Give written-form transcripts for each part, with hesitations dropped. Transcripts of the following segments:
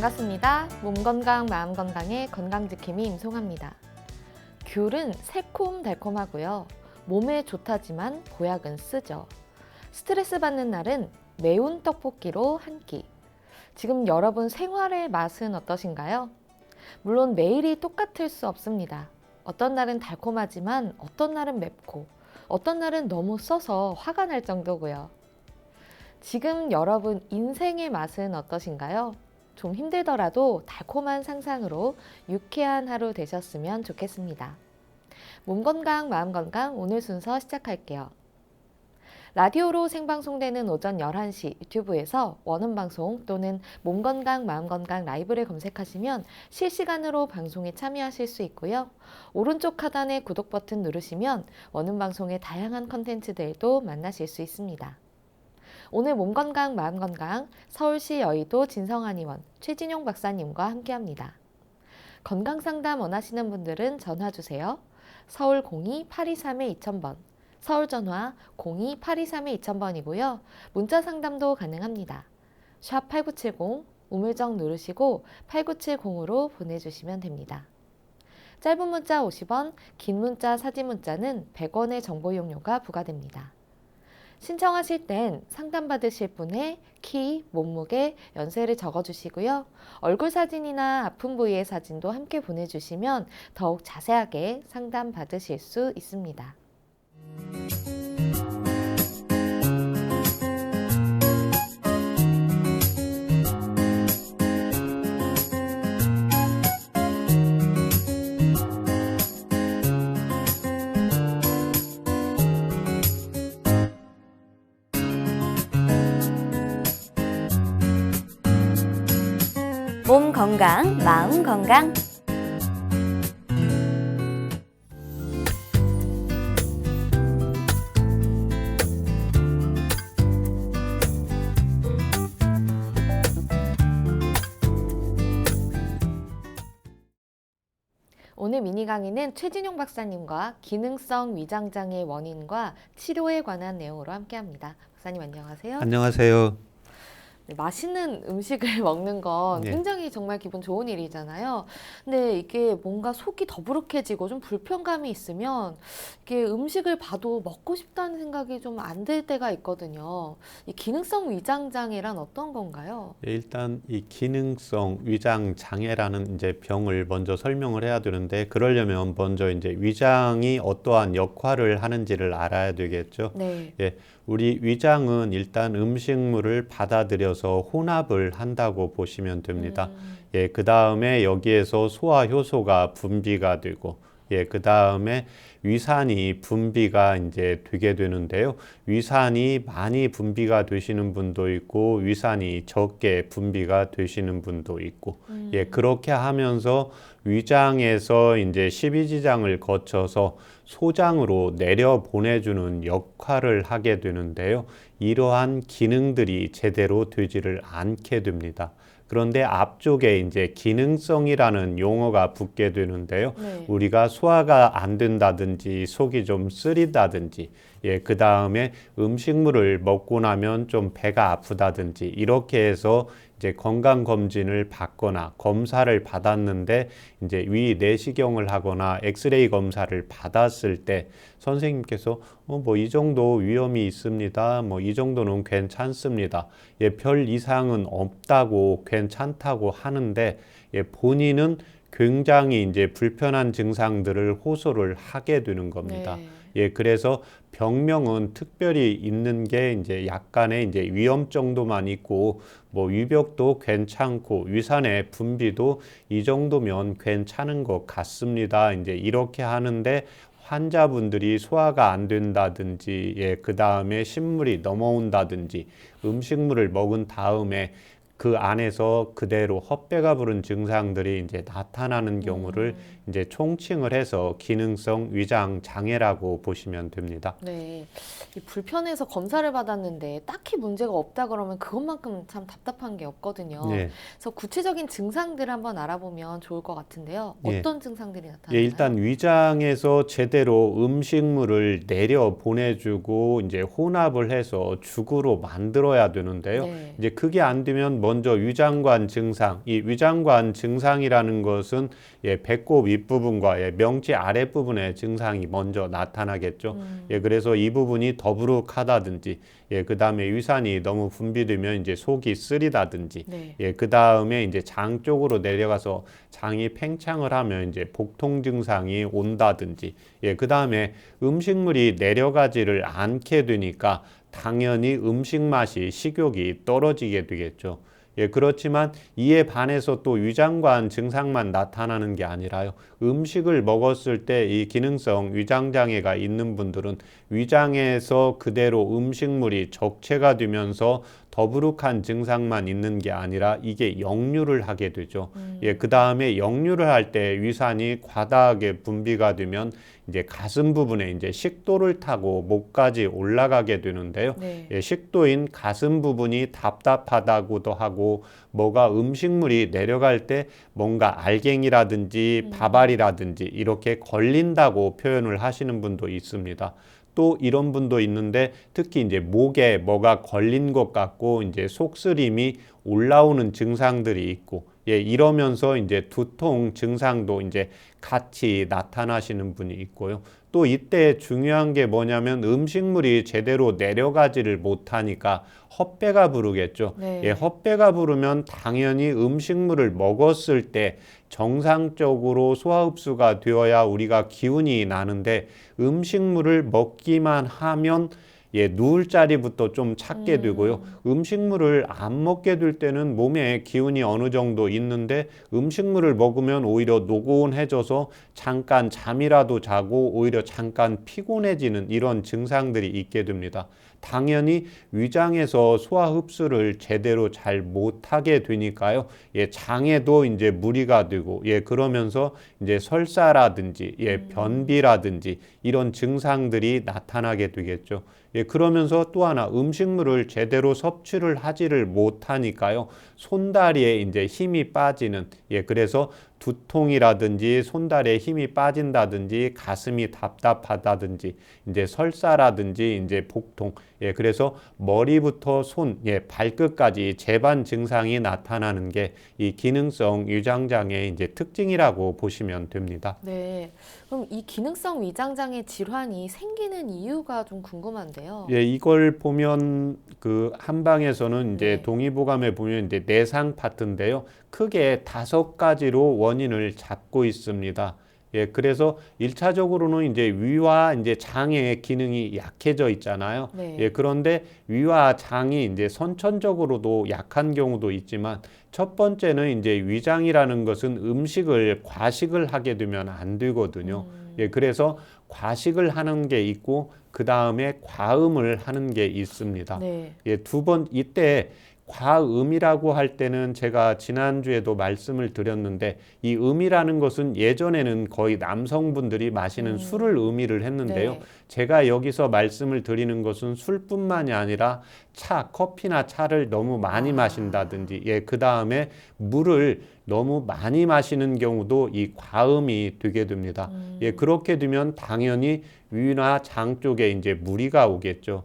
반갑습니다. 몸 건강, 마음 건강의 건강지킴이 임송합니다. 귤은 새콤달콤하고요. 몸에 좋다지만 보약은 쓰죠. 스트레스 받는 날은 매운 떡볶이로 한 끼. 지금 여러분 생활의 맛은 어떠신가요? 물론 매일이 똑같을 수 없습니다. 어떤 날은 달콤하지만 어떤 날은 맵고 어떤 날은 너무 써서 화가 날 정도고요. 지금 여러분 인생의 맛은 어떠신가요? 좀 힘들더라도 달콤한 상상으로 유쾌한 하루 되셨으면 좋겠습니다. 몸 건강, 마음 건강 오늘 순서 시작할게요. 라디오로 생방송되는 오전 11시 유튜브에서 원음방송 또는 몸 건강, 마음 건강 라이브를 검색하시면 실시간으로 방송에 참여하실 수 있고요. 오른쪽 하단의 구독 버튼 누르시면 원음방송의 다양한 컨텐츠들도 만나실 수 있습니다. 오늘 몸 건강, 마음 건강 서울시 여의도 진성한의원 최진용 박사님과 함께합니다. 건강상담 원하시는 분들은 전화주세요. 서울 02-823-2000번, 서울 전화 02-823-2000번이고요. 문자 상담도 가능합니다. 샵 8970 우물정 누르시고 8970으로 보내주시면 됩니다. 짧은 문자 50원, 긴 문자 사진 문자는 100원의 정보 이용료가 부과됩니다. 신청하실 땐 상담받으실 분의 키, 몸무게, 연세를 적어주시고요. 얼굴 사진이나 아픈 부위의 사진도 함께 보내주시면 더욱 자세하게 상담받으실 수 있습니다. 몸 건강, 마음 건강. 오늘 미니 강의는 최진용 박사님과 기능성 위장장애 원인과 치료에 관한 내용으로 함께합니다. 박사님 안녕하세요. 안녕하세요. 네, 맛있는 음식을 먹는 건 네. 굉장히 정말 기분 좋은 일이잖아요. 근데 이게 뭔가 속이 더부룩해지고 좀 불편감이 있으면 이게 음식을 봐도 먹고 싶다는 생각이 좀 안 들 때가 있거든요. 이 기능성 위장 장애란 어떤 건가요? 네, 일단 이 기능성 위장 장애라는 이제 병을 먼저 설명을 해야 되는데 그러려면 먼저 이제 위장이 어떠한 역할을 하는지를 알아야 되겠죠. 네. 예, 우리 위장은 일단 음식물을 받아들여서 혼합을 한다고 보시면 됩니다. 예, 그 다음에 여기에서 소화 효소가 분비가 되고, 예, 그 다음에 위산이 분비가 이제 되게 되는데요. 위산이 많이 분비가 되시는 분도 있고, 위산이 적게 분비가 되시는 분도 있고, 예, 그렇게 하면서 위장에서 이제 십이지장을 거쳐서 소장으로 내려 보내주는 역할을 하게 되는데요. 이러한 기능들이 제대로 되지를 않게 됩니다. 그런데 앞쪽에 이제 기능성이라는 용어가 붙게 되는데요. 네. 우리가 소화가 안 된다든지 속이 좀 쓰리다든지, 예, 그 다음에 음식물을 먹고 나면 좀 배가 아프다든지 이렇게 해서 이제 건강검진을 받거나 검사를 받았는데 이제 위 내시경을 하거나 엑스레이 검사를 받았을 때 선생님께서 뭐 이 정도 위험이 있습니다. 뭐 이 정도는 괜찮습니다. 예, 별 이상은 없다고 괜찮다고 하는데 예, 본인은 굉장히 이제 불편한 증상들을 호소를 하게 되는 겁니다. 네. 예, 그래서 병명은 특별히 있는 게 이제 약간의 이제 위험 정도만 있고 뭐 위벽도 괜찮고 위산의 분비도 이 정도면 괜찮은 것 같습니다. 이제 이렇게 하는데 환자분들이 소화가 안 된다든지, 예, 그 다음에 신물이 넘어온다든지, 음식물을 먹은 다음에 그 안에서 그대로 헛배가 부른 증상들이 이제 나타나는 경우를 이제 총칭을 해서 기능성 위장 장애라고 보시면 됩니다. 네, 이 불편해서 검사를 받았는데 딱히 문제가 없다 그러면 그것만큼 참 답답한 게 없거든요. 예. 그래서 구체적인 증상들을 한번 알아보면 좋을 것 같은데요. 예. 어떤 증상들이 나타나나요? 예, 일단 위장에서 제대로 음식물을 내려 보내주고 이제 혼합을 해서 죽으로 만들어야 되는데요. 네. 이제 그게 안 되면 먼저 위장관 증상, 이 위장관 증상이라는 것은 배꼽 윗부분과 명치 아랫부분의 증상이 먼저 나타나겠죠. 그래서 이 부분이 더부룩하다든지, 그 다음에 위산이 너무 분비되면 이제 속이 쓰리다든지, 네. 그 다음에 이제 장 쪽으로 내려가서 장이 팽창을 하면 이제 복통 증상이 온다든지, 그 다음에 음식물이 내려가지를 않게 되니까 당연히 음식 맛이 식욕이 떨어지게 되겠죠. 그렇지만 이에 반해서 또 위장관 증상만 나타나는 게 아니라요. 음식을 먹었을 때 이 기능성 위장장애가 있는 분들은 위장에서 그대로 음식물이 적체가 되면서 더부룩한 증상만 있는 게 아니라 이게 역류를 하게 되죠. 그 다음에 역류를 할 때 위산이 과다하게 분비가 되면 이제 가슴 부분에 이제 식도를 타고 목까지 올라가게 되는데요. 네. 식도인 가슴 부분이 답답하다고도 하고, 뭐가 음식물이 내려갈 때 뭔가 알갱이라든지 밥알이라든지 이렇게 걸린다고 표현을 하시는 분도 있습니다. 또 이런 분도 있는데, 특히 이제 목에 뭐가 걸린 것 같고 이제 속쓰림이 올라오는 증상들이 있고, 이러면서 이제 두통 증상도 이제 같이 나타나시는 분이 있고요. 또 이때 중요한 게 뭐냐면 음식물이 제대로 내려가지를 못하니까 헛배가 부르겠죠. 네. 헛배가 부르면 당연히 음식물을 먹었을 때 정상적으로 소화 흡수가 되어야 우리가 기운이 나는데, 음식물을 먹기만 하면 누울 자리부터 좀 찾게 되고요. 음식물을 안 먹게 될 때는 몸에 기운이 어느 정도 있는데 음식물을 먹으면 오히려 노곤해져서 잠깐 잠이라도 자고 오히려 잠깐 피곤해지는 이런 증상들이 있게 됩니다. 당연히 위장에서 소화 흡수를 제대로 잘 못하게 되니까요. 장에도 이제 무리가 되고, 그러면서 이제 설사라든지, 변비라든지 이런 증상들이 나타나게 되겠죠. 그러면서 또 하나 음식물을 제대로 섭취를 하지를 못하니까요. 손다리에 이제 힘이 빠지는, 그래서 두통이라든지 손다리에 힘이 빠진다든지 가슴이 답답하다든지 이제 설사라든지 이제 복통, 그래서 머리부터 손, 발끝까지 재반 증상이 나타나는 게 이 기능성 위장장애의 이제 특징이라고 보시면 됩니다. 네. 그럼 이 기능성 위장장애 질환이 생기는 이유가 좀 궁금한데요. 이걸 보면 그 한방에서는 이제 네. 동의보감에 보면 이제 내상 파트인데요. 크게 5가지로 원인을 잡고 있습니다. 그래서 1차적으로는 이제 위와 이제 장의 기능이 약해져 있잖아요. 네. 그런데 위와 장이 이제 선천적으로도 약한 경우도 있지만, 첫 번째는 이제 위장이라는 것은 음식을 과식을 하게 되면 안 되거든요. 그래서 과식을 하는 게 있고 그 다음에 과음을 하는 게 있습니다. 네. 이때 과음이라고 할 때는 제가 지난주에도 말씀을 드렸는데, 이 음이라는 것은 예전에는 거의 남성분들이 마시는 술을 의미를 했는데요. 네. 제가 여기서 말씀을 드리는 것은 술뿐만이 아니라 커피나 차를 너무 많이 마신다든지, 그 다음에 물을 너무 많이 마시는 경우도 이 과음이 되게 됩니다. 그렇게 되면 당연히 위나 장 쪽에 이제 무리가 오겠죠.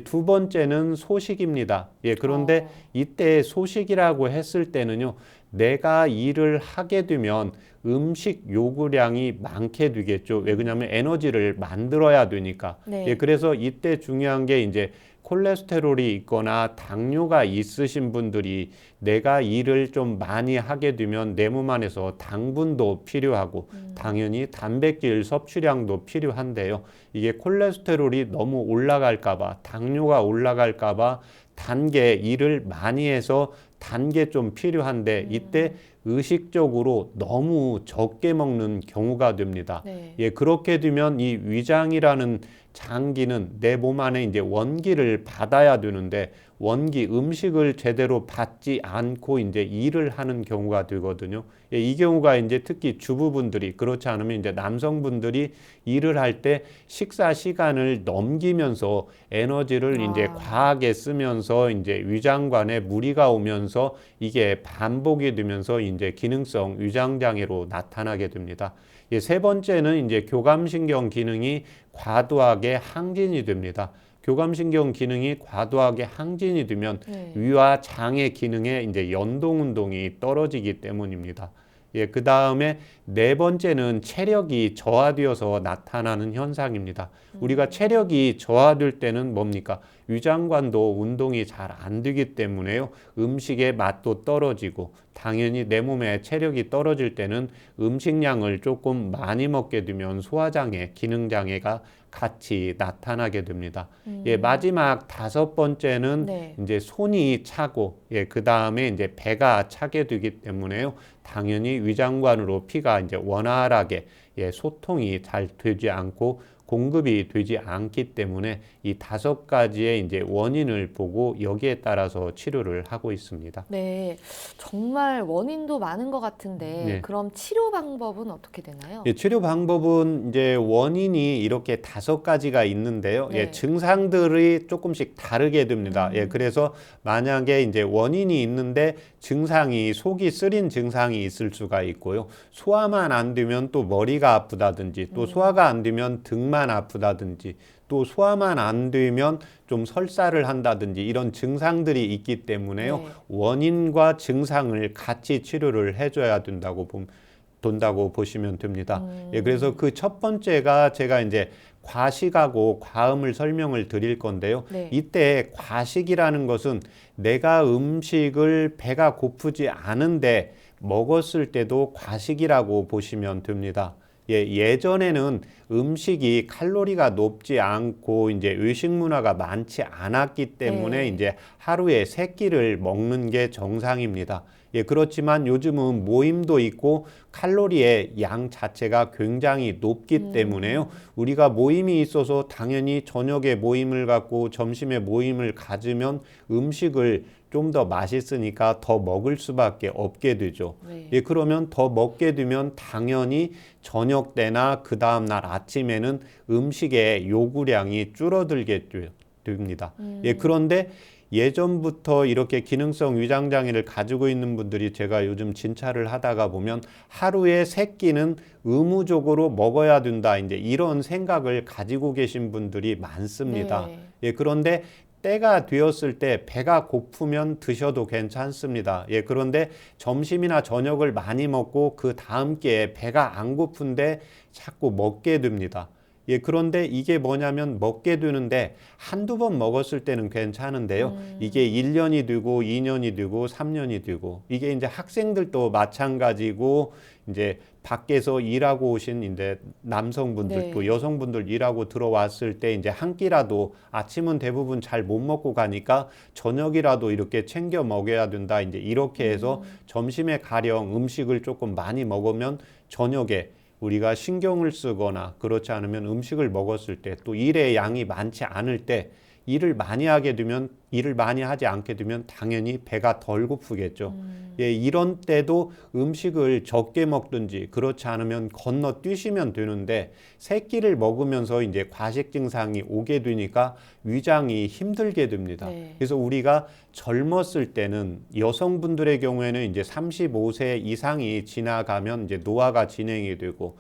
두 번째는 소식입니다. 그런데 이때 소식이라고 했을 때는요, 내가 일을 하게 되면 음식 요구량이 많게 되겠죠. 왜 그러냐면 에너지를 만들어야 되니까. 네. 그래서 이때 중요한 게 이제 콜레스테롤이 있거나 당뇨가 있으신 분들이 내가 일을 좀 많이 하게 되면 내 몸 안에서 당분도 필요하고 당연히 단백질 섭취량도 필요한데요. 이게 콜레스테롤이 너무 올라갈까 봐, 당뇨가 올라갈까 봐 단계 일을 많이 해서 단계 좀 필요한데, 이때 의식적으로 너무 적게 먹는 경우가 됩니다. 네. 그렇게 되면 이 위장이라는 장기는 내 몸 안에 이제 원기를 받아야 되는데, 원기 음식을 제대로 받지 않고 이제 일을 하는 경우가 되거든요. 이 경우가 이제 특히 주부분들이, 그렇지 않으면 이제 남성분들이 일을 할 때 식사 시간을 넘기면서 에너지를 이제 과하게 쓰면서 이제 위장관에 무리가 오면서 이게 반복이 되면서 이제 기능성 위장장애로 나타나게 됩니다. 세 번째는 이제 교감신경 기능이 과도하게 항진이 됩니다. 교감신경 기능이 과도하게 항진이 되면 네. 위와 장의 기능에 이제 연동 운동이 떨어지기 때문입니다. 예, 그 다음에 네 번째는 체력이 저하되어서 나타나는 현상입니다. 우리가 체력이 저하될 때는 뭡니까? 위장관도 운동이 잘 안 되기 때문에요. 음식의 맛도 떨어지고 당연히 내 몸에 체력이 떨어질 때는 음식량을 조금 많이 먹게 되면 소화장애, 기능장애가 같이 나타나게 됩니다. 예, 마지막 다섯 번째는 네. 이제 손이 차고, 예, 그 다음에 이제 배가 차게 되기 때문에요. 당연히 위장관으로 피가 이제 원활하게, 예, 소통이 잘 되지 않고 공급이 되지 않기 때문에 이 다섯 가지의 이제 원인을 보고 여기에 따라서 치료를 하고 있습니다. 네, 정말 원인도 많은 것 같은데 네. 그럼 치료 방법은 어떻게 되나요? 예, 치료 방법은 이제 원인이 이렇게 다섯 가지가 있는데요. 네. 예, 증상들이 조금씩 다르게 됩니다. 예, 그래서 만약에 이제 원인이 있는데 증상이 속이 쓰린 증상이 있을 수가 있고요. 소화만 안 되면 또 머리가 아프다든지 또 소화가 안 되면 등만 아프다든지 또 소화만 안 되면 좀 설사를 한다든지 이런 증상들이 있기 때문에요. 네. 원인과 증상을 같이 치료를 해줘야 된다고 보시면 됩니다. 예, 그래서 그 첫 번째가 제가 이제 과식하고 과음을 설명을 드릴 건데요. 네. 이때 과식이라는 것은 내가 음식을 배가 고프지 않은데 먹었을 때도 과식이라고 보시면 됩니다. 예, 예전에는 음식이 칼로리가 높지 않고 이제 외식 문화가 많지 않았기 때문에 네. 이제 하루에 세 끼를 먹는 게 정상입니다. 예, 그렇지만 요즘은 모임도 있고 칼로리의 양 자체가 굉장히 높기 때문에요. 우리가 모임이 있어서 당연히 저녁에 모임을 갖고 점심에 모임을 가지면 음식을 좀 더 맛있으니까 더 먹을 수밖에 없게 되죠. 네. 예, 그러면 더 먹게 되면 당연히 저녁 때나 그 다음 날 아침에는 음식의 요구량이 줄어들게 됩니다. 예, 그런데 예전부터 이렇게 기능성 위장장애를 가지고 있는 분들이 제가 요즘 진찰을 하다가 보면 하루에 세 끼는 의무적으로 먹어야 된다. 이제 이런 생각을 가지고 계신 분들이 많습니다. 네. 예, 그런데 때가 되었을 때 배가 고프면 드셔도 괜찮습니다. 예, 그런데 점심이나 저녁을 많이 먹고 그 다음 끼에 배가 안 고픈데 자꾸 먹게 됩니다. 예, 그런데 이게 뭐냐면 먹게 되는데 한두 번 먹었을 때는 괜찮은데요. 이게 1년이 되고 2년이 되고 3년이 되고 이게 이제 학생들도 마찬가지고 이제 밖에서 일하고 오신 이제 남성분들 네. 또 여성분들 일하고 들어왔을 때 이제 한 끼라도 아침은 대부분 잘 못 먹고 가니까 저녁이라도 이렇게 챙겨 먹어야 된다. 이제 이렇게 해서 점심에 가령 음식을 조금 많이 먹으면 저녁에 우리가 신경을 쓰거나 그렇지 않으면 음식을 먹었을 때 또 일의 양이 많지 않을 때 일을 많이 하지 않게 되면 당연히 배가 덜 고프겠죠. 예, 이런 때도 음식을 적게 먹든지 그렇지 않으면 건너뛰시면 되는데 세 끼를 먹으면서 이제 과식 증상이 오게 되니까 위장이 힘들게 됩니다. 네. 그래서 우리가 젊었을 때는 여성분들의 경우에는 이제 35세 이상이 지나가면 이제 노화가 진행이 되고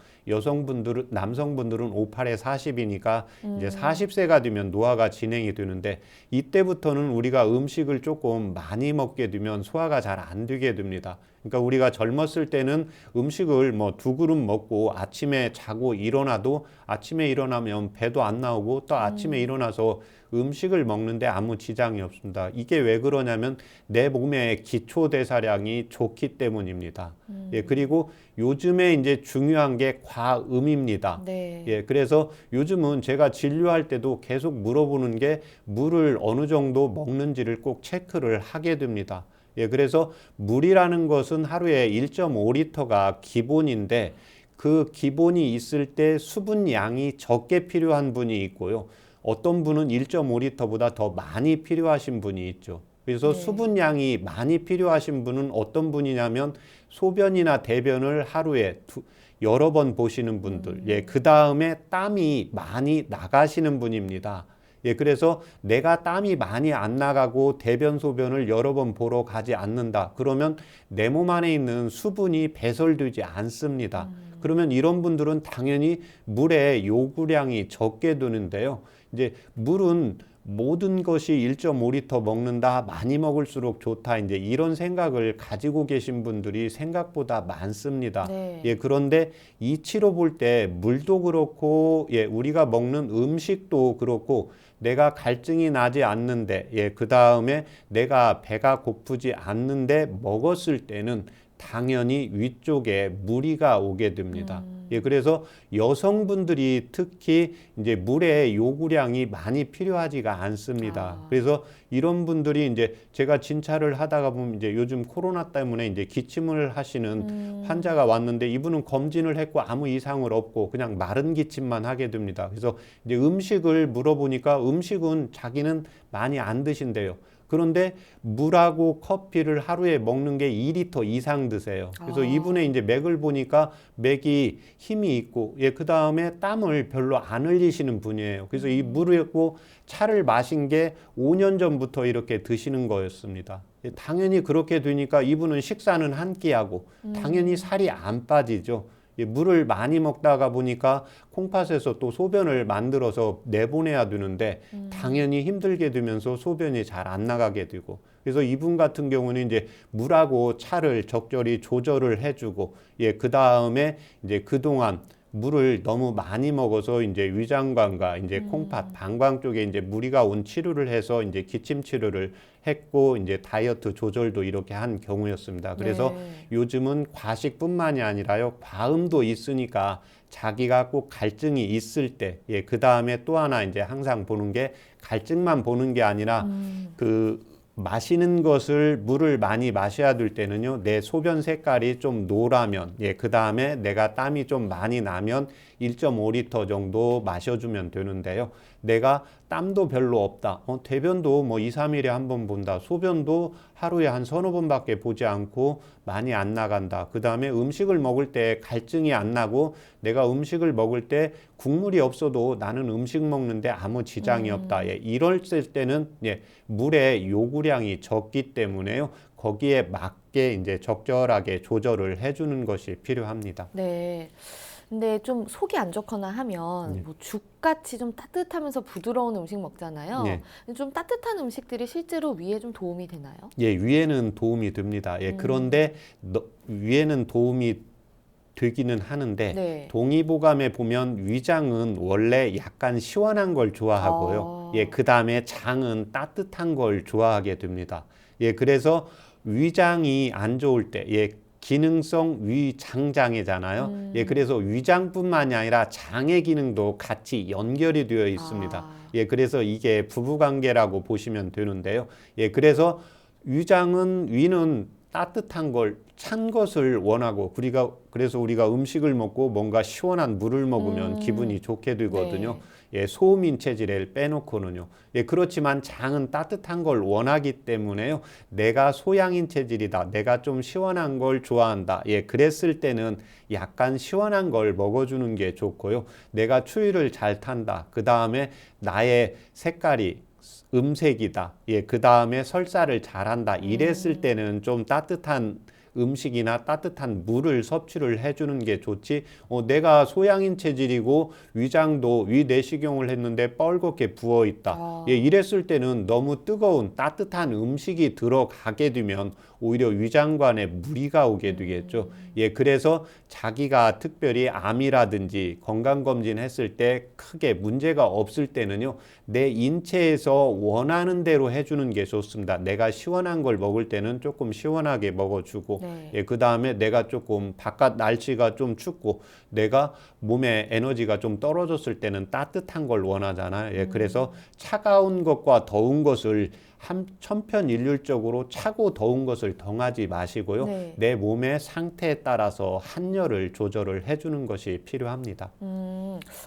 남성분들은 58에 40이니까 이제 40세가 되면 노화가 진행이 되는데 이때부터는 우리가 음식을 조금 많이 먹게 되면 소화가 잘 안 되게 됩니다. 그러니까 우리가 젊었을 때는 음식을 뭐 2그릇 먹고 아침에 자고 일어나도 아침에 일어나면 배도 안 나오고 또 아침에 일어나서 음식을 먹는데 아무 지장이 없습니다. 이게 왜 그러냐면 내 몸의 기초 대사량이 좋기 때문입니다. 예, 그리고 요즘에 이제 중요한 게 과음입니다. 네. 예, 그래서 요즘은 제가 진료할 때도 계속 물어보는 게 물을 어느 정도 먹는지를 꼭 체크를 하게 됩니다. 예, 그래서 물이라는 것은 하루에 1.5리터가 기본인데 그 기본이 있을 때 수분 양이 적게 필요한 분이 있고요. 어떤 분은 1.5리터보다 더 많이 필요하신 분이 있죠. 그래서 네. 수분 양이 많이 필요하신 분은 어떤 분이냐면 소변이나 대변을 하루에 여러 번 보시는 분들. 예, 그 다음에 땀이 많이 나가시는 분입니다. 예, 그래서 내가 땀이 많이 안 나가고 대변 소변을 여러 번 보러 가지 않는다. 그러면 내 몸 안에 있는 수분이 배설되지 않습니다. 그러면 이런 분들은 당연히 물의 요구량이 적게 되는데요. 이제 물은 모든 것이 1.5리터 먹는다, 많이 먹을수록 좋다, 이제 이런 생각을 가지고 계신 분들이 생각보다 많습니다. 네. 예, 그런데 이치로 볼 때 물도 그렇고, 예, 우리가 먹는 음식도 그렇고, 내가 갈증이 나지 않는데, 예, 그 다음에 내가 배가 고프지 않는데 먹었을 때는 당연히 위쪽에 무리가 오게 됩니다. 예, 그래서 여성분들이 특히 이제 물의 요구량이 많이 필요하지가 않습니다. 그래서 이런 분들이 이제 제가 진찰을 하다가 보면 이제 요즘 코로나 때문에 이제 기침을 하시는 환자가 왔는데 이분은 검진을 했고 아무 이상을 없고 그냥 마른 기침만 하게 됩니다. 그래서 이제 음식을 물어보니까 음식은 자기는 많이 안 드신대요. 그런데 물하고 커피를 하루에 먹는 게 2리터 이상 드세요. 그래서 이분의 이제 맥을 보니까 맥이 힘이 있고, 예, 그 다음에 땀을 별로 안 흘리시는 분이에요. 그래서 이 물이고 차를 마신 게 5년 전부터 이렇게 드시는 거였습니다. 예, 당연히 그렇게 되니까 이분은 식사는 한 끼 하고 당연히 살이 안 빠지죠. 예, 물을 많이 먹다가 보니까 콩팥에서 또 소변을 만들어서 내보내야 되는데 당연히 힘들게 되면서 소변이 잘 안 나가게 되고, 그래서 이분 같은 경우는 이제 물하고 차를 적절히 조절을 해주고, 예, 그 다음에 이제 그동안 물을 너무 많이 먹어서 이제 위장관과 이제 콩팥, 방광 쪽에 이제 무리가 온 치료를 해서 이제 기침 치료를 했고, 이제 다이어트 조절도 이렇게 한 경우였습니다. 그래서 요즘은 과식뿐만이 아니라요, 과음도 있으니까 자기가 꼭 갈증이 있을 때, 예, 그 다음에 또 하나 이제 항상 보는 게 갈증만 보는 게 아니라 그 마시는 것을 물을 많이 마셔야 될 때는요, 내 소변 색깔이 좀 노라면, 예, 그 다음에 내가 땀이 좀 많이 나면 1.5리터 정도 마셔주면 되는데요. 내가 땀도 별로 없다, 대변도 뭐 2, 3일에 한 번 본다, 소변도 하루에 한 서너 번밖에 보지 않고 많이 안 나간다, 그 다음에 음식을 먹을 때 갈증이 안 나고 내가 음식을 먹을 때 국물이 없어도 나는 음식 먹는데 아무 지장이 없다, 예, 이럴 때는 예, 물의 요구량이 적기 때문에요, 거기에 맞게 이제 적절하게 조절을 해주는 것이 필요합니다. 네. 근데 좀 속이 안 좋거나 하면 뭐 죽같이 좀 따뜻하면서 부드러운 음식 먹잖아요. 예. 근데 좀 따뜻한 음식들이 실제로 위에 좀 도움이 되나요? 예, 위에는 도움이 됩니다. 예, 그런데 위에는 도움이 되기는 하는데 네. 동의보감에 보면 위장은 원래 약간 시원한 걸 좋아하고요. 예, 그 다음에 장은 따뜻한 걸 좋아하게 됩니다. 예, 그래서 위장이 안 좋을 때, 예, 기능성 위장장애잖아요. 예, 그래서 위장뿐만이 아니라 장의 기능도 같이 연결이 되어 있습니다. 예, 그래서 이게 부부관계라고 보시면 되는데요. 예, 그래서 위는 따뜻한 걸, 찬 것을 원하고, 그래서 우리가 음식을 먹고 뭔가 시원한 물을 먹으면 기분이 좋게 되거든요. 예, 소음인 체질을 빼놓고는요. 예, 그렇지만 장은 따뜻한 걸 원하기 때문에요. 내가 소양인 체질이다, 내가 좀 시원한 걸 좋아한다, 예, 그랬을 때는 약간 시원한 걸 먹어주는 게 좋고요. 내가 추위를 잘 탄다, 그 다음에 나의 색깔이 음색이다, 예, 그 다음에 설사를 잘한다, 이랬을 때는 좀 따뜻한 음식이나 따뜻한 물을 섭취를 해주는 게 좋지, 내가 소양인 체질이고 위장도 위내시경을 했는데 뻘겋게 부어있다, 예, 이랬을 때는 너무 뜨거운 따뜻한 음식이 들어가게 되면 오히려 위장관에 무리가 오게 되겠죠. 예, 그래서 자기가 특별히 암이라든지 건강검진 했을 때 크게 문제가 없을 때는요, 내 인체에서 원하는 대로 해주는 게 좋습니다. 내가 시원한 걸 먹을 때는 조금 시원하게 먹어주고, 예, 그 다음에 내가 조금 바깥 날씨가 좀 춥고 내가 몸에 에너지가 좀 떨어졌을 때는 따뜻한 걸 원하잖아요. 예, 그래서 차가운 것과 더운 것을 천편일률적으로 차고 더운 것을 정하지 마시고요. 내 몸의 상태에 따라서 한열을 조절을 해주는 것이 필요합니다.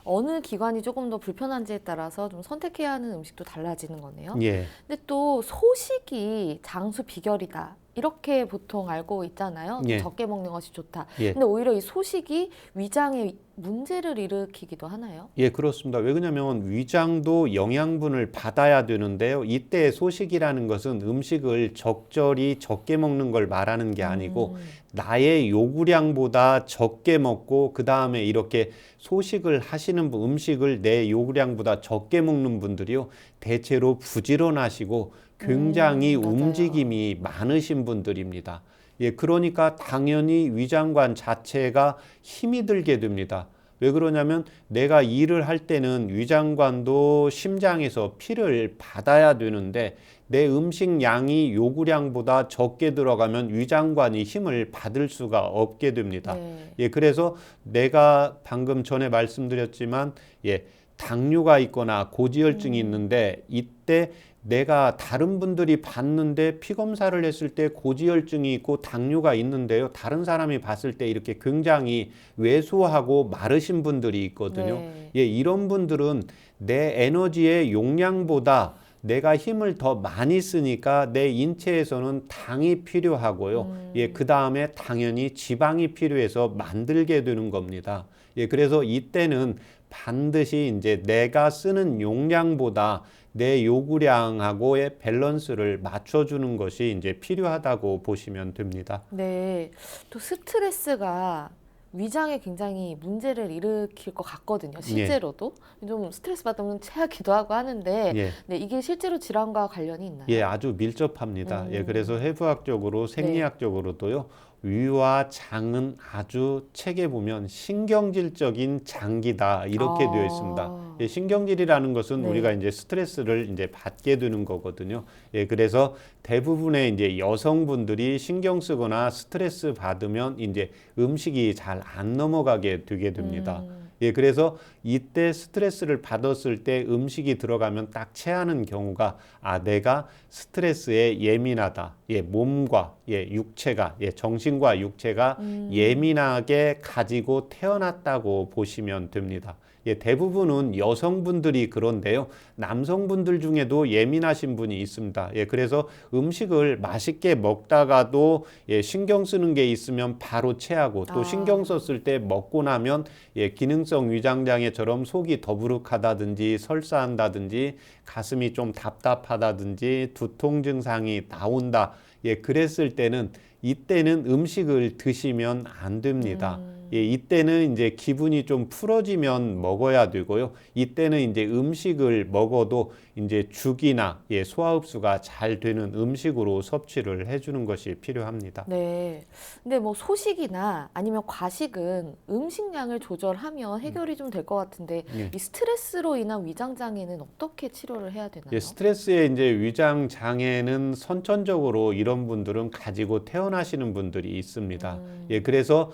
어느 기관이 조금 더 불편한지에 따라서 좀 선택해야 하는 음식도 달라지는 거네요. 예. 근데 또 소식이 장수 비결이다, 이렇게 보통 알고 있잖아요. 예. 적게 먹는 것이 좋다. 예. 근데 오히려 이 소식이 위장에 문제를 일으키기도 하나요? 예, 그렇습니다. 왜 그러냐면 위장도 영양분을 받아야 되는데요. 이때 소식이라는 것은 음식을 적절히 적게 먹는 걸 말하는 게 아니고 나의 요구량보다 적게 먹고 그 다음에 이렇게 소식을 하시는 분, 음식을 내 요구량보다 적게 먹는 분들이요. 대체로 부지런하시고 굉장히 맞아요. 움직임이 많으신 분들입니다. 예, 그러니까 당연히 위장관 자체가 힘이 들게 됩니다. 왜 그러냐면 내가 일을 할 때는 위장관도 심장에서 피를 받아야 되는데 내 음식 양이 요구량보다 적게 들어가면 위장관이 힘을 받을 수가 없게 됩니다. 네. 예, 그래서 내가 방금 전에 말씀드렸지만 예, 당뇨가 있거나 고지혈증이 있는데 이때 내가 다른 분들이 봤는데 피 검사를 했을 때 고지혈증이 있고 당뇨가 있는데요. 다른 사람이 봤을 때 이렇게 굉장히 왜소하고 마르신 분들이 있거든요. 네. 예, 이런 분들은 내 에너지의 용량보다 내가 힘을 더 많이 쓰니까 내 인체에서는 당이 필요하고요. 예, 그 다음에 당연히 지방이 필요해서 만들게 되는 겁니다. 예, 그래서 이때는 반드시 이제 내가 쓰는 용량보다 내 요구량하고의 밸런스를 맞춰주는 것이 이제 필요하다고 보시면 됩니다. 네. 또 스트레스가 위장에 굉장히 문제를 일으킬 것 같거든요. 실제로도. 좀 스트레스 받으면 체하기도 하고 하는데 예. 네, 이게 실제로 질환과 관련이 있나요? 예, 아주 밀접합니다. 예, 그래서 해부학적으로, 네. 생리학적으로도요, 위와 장은 아주 책에 보면 신경질적인 장기다 이렇게 되어 있습니다. 예, 신경질이라는 것은 네. 우리가 이제 스트레스를 이제 받게 되는 거거든요. 예, 그래서 대부분의 이제 여성분들이 신경 쓰거나 스트레스 받으면 이제 음식이 잘 안 넘어가게 되게 됩니다. 예, 그래서 이때 스트레스를 받았을 때 음식이 들어가면 딱 체하는 경우가 내가 스트레스에 예민하다. 예, 몸과 예, 육체가 예, 정신과 육체가 예민하게 가지고 태어났다고 보시면 됩니다. 예, 대부분은 여성분들이 그런데요. 남성분들 중에도 예민하신 분이 있습니다. 예, 그래서 음식을 맛있게 먹다가도 예, 신경 쓰는 게 있으면 바로 체하고 또 신경 썼을 때 먹고 나면 예, 기능성 위장장애처럼 속이 더부룩하다든지 설사한다든지 가슴이 좀 답답하다든지 두통 증상이 나온다. 예, 그랬을 때는 이때는 음식을 드시면 안 됩니다. 예, 이때는 이제 기분이 좀 풀어지면 먹어야 되고요. 이때는 이제 음식을 먹어도 이제 죽이나 예, 소화 흡수가 잘 되는 음식으로 섭취를 해주는 것이 필요합니다. 네. 근데 뭐 소식이나 아니면 과식은 음식량을 조절하면 해결이 좀 될 것 같은데 예. 이 스트레스로 인한 위장 장애는 어떻게 치료를 해야 되나요? 예, 스트레스의 이제 위장 장애는 선천적으로 이런 분들은 가지고 태어나시는 분들이 있습니다. 예, 그래서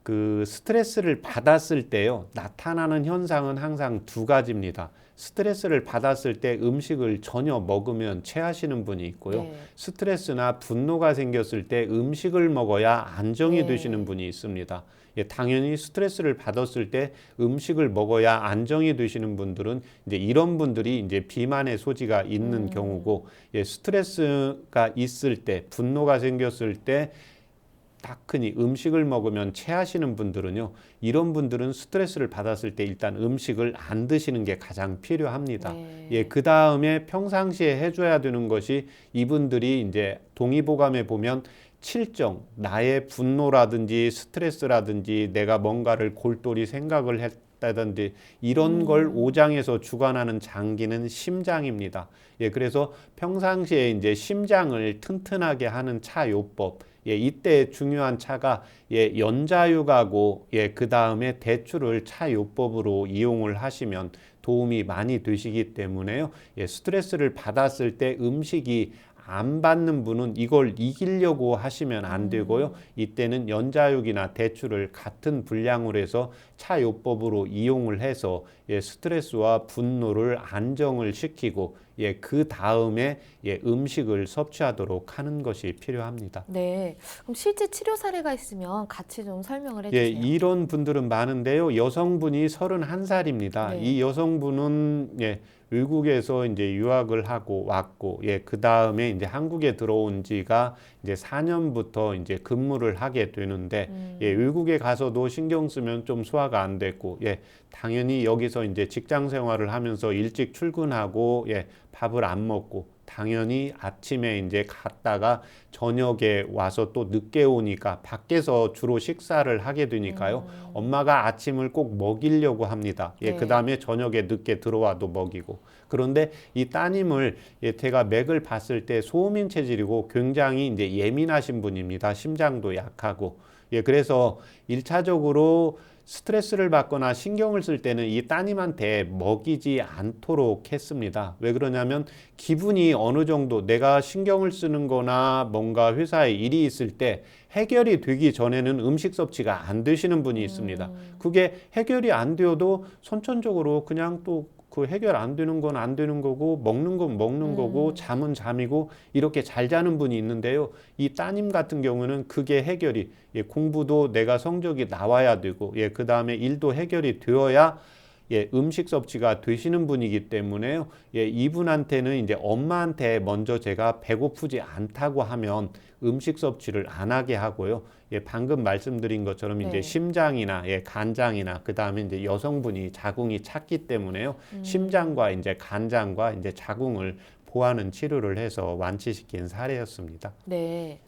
그 스트레스를 받았을 때요, 나타나는 현상은 항상 두 가지입니다. 스트레스를 받았을 때 음식을 전혀 먹으면 체하시는 분이 있고요. 네. 스트레스나 분노가 생겼을 때 음식을 먹어야 안정이 네. 되시는 분이 있습니다. 예, 당연히 스트레스를 받았을 때 음식을 먹어야 안정이 되시는 분들은 이제 이런 분들이 이제 비만의 소지가 있는 경우고, 예, 스트레스가 있을 때, 분노가 생겼을 때 딱 흔히 음식을 먹으면 체하시는 분들은요, 이런 분들은 스트레스를 받았을 때 일단 음식을 안 드시는 게 가장 필요합니다. 네. 예, 그 다음에 평상시에 해줘야 되는 것이 이분들이 이제 동의보감에 보면 칠정, 나의 분노라든지 스트레스라든지 내가 뭔가를 골똘히 생각을 했다든지 이런 걸 오장에서 주관하는 장기는 심장입니다. 예, 그래서 평상시에 이제 심장을 튼튼하게 하는 차요법, 예, 이때 중요한 차가 예, 연자육하고 예, 그 다음에 대추를 차요법으로 이용을 하시면 도움이 많이 되시기 때문에요. 예, 스트레스를 받았을 때 음식이 안 받는 분은 이걸 이기려고 하시면 안 되고요. 이때는 연자육이나 대추를 같은 분량으로 해서 차요법으로 이용을 해서 예, 스트레스와 분노를 안정을 시키고 예, 그 다음에 예, 음식을 섭취하도록 하는 것이 필요합니다. 네. 그럼 실제 치료 사례가 있으면 같이 좀 설명을 예, 해주세요. 이런 분들은 많은데요. 여성분이 31살입니다. 네. 이 여성분은 예, 외국에서 이제 유학을 하고 왔고, 예, 그 다음에 이제 한국에 들어온 지가 이제 4년부터 이제 근무를 하게 되는데, 예, 외국에 가서도 신경 쓰면 좀 소화가 안 됐고, 예, 당연히 여기서 이제 직장 생활을 하면서 일찍 출근하고, 예, 밥을 안 먹고, 당연히 아침에 이제 갔다가 저녁에 와서 또 늦게 오니까 밖에서 주로 식사를 하게 되니까요. 엄마가 아침을 꼭 먹이려고 합니다. 예, 네. 그 다음에 저녁에 늦게 들어와도 먹이고. 그런데 이 따님을 예, 제가 맥을 봤을 때 소음인 체질이고 굉장히 이제 예민하신 분입니다. 심장도 약하고. 예, 그래서 1차적으로 스트레스를 받거나 신경을 쓸 때는 이 따님한테 먹이지 않도록 했습니다. 왜 그러냐면 기분이 어느 정도 내가 신경을 쓰는 거나 뭔가 회사에 일이 있을 때 해결이 되기 전에는 음식 섭취가 안 되시는 분이 있습니다. 그게 해결이 안 되어도 선천적으로 그냥 또 그 해결 안 되는 건 안 되는 거고 먹는 건 먹는 거고 잠은 잠이고 이렇게 잘 자는 분이 있는데요. 이 따님 같은 경우는 그게 해결이 예, 공부도 내가 성적이 나와야 되고 예, 그 다음에 일도 해결이 되어야 예, 음식 섭취가 되시는 분이기 때문에요. 예, 이분한테는 이제 엄마한테 먼저 제가 배고프지 않다고 하면 음식 섭취를 안 하게 하고요. 예, 방금 말씀드린 것처럼 이제 네. 심장이나 예, 간장이나 그 다음에 이제 여성분이 자궁이 찼기 때문에요. 심장과 이제 간장과 이제 자궁을 보하는 치료를 해서 완치시킨 사례였습니다. 네.